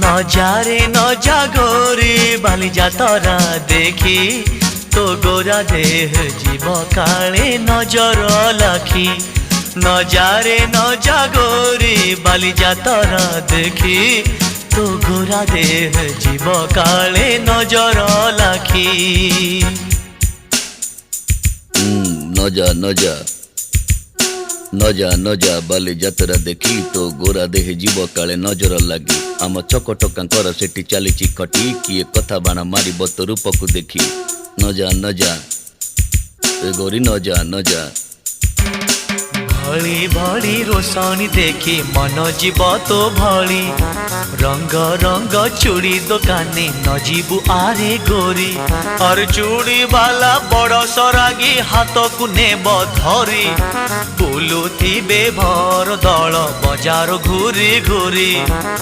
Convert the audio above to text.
নজারে নজা গোরি বালি যাতরা দেখি তো গোরা দেহ জীব কালে নজর লাখি নজারে নজা গোরি বালি যাতরা দেখি তো গোরা দেহ জীব কালে নজর লাখি নজা নজা নজা নজা বালি যাত্ରା দেখি তো গোরা দেহে জীବ କାଳେ ନଜର ଲାଗି ଆମ ଚକଟକାଙ୍କର ସେଠି ଚାଲିଛି ଖଟି କିଏ କଥା ବାଣ ମାରିବ ତ ରୂପକୁ ଦେଖି ନଜା ନଜା ଏ ଗୋରି ନଜା ନଜା भली भली रोशनी देखी मन जीव तो भली रंग रंग चूड़ी दुकानी न जीवु आरे गोरी और चूड़ी वाला बड़ सरागी हाथ को नेब धरी बुलुथिबे भर दल बजार घूरी घूरी।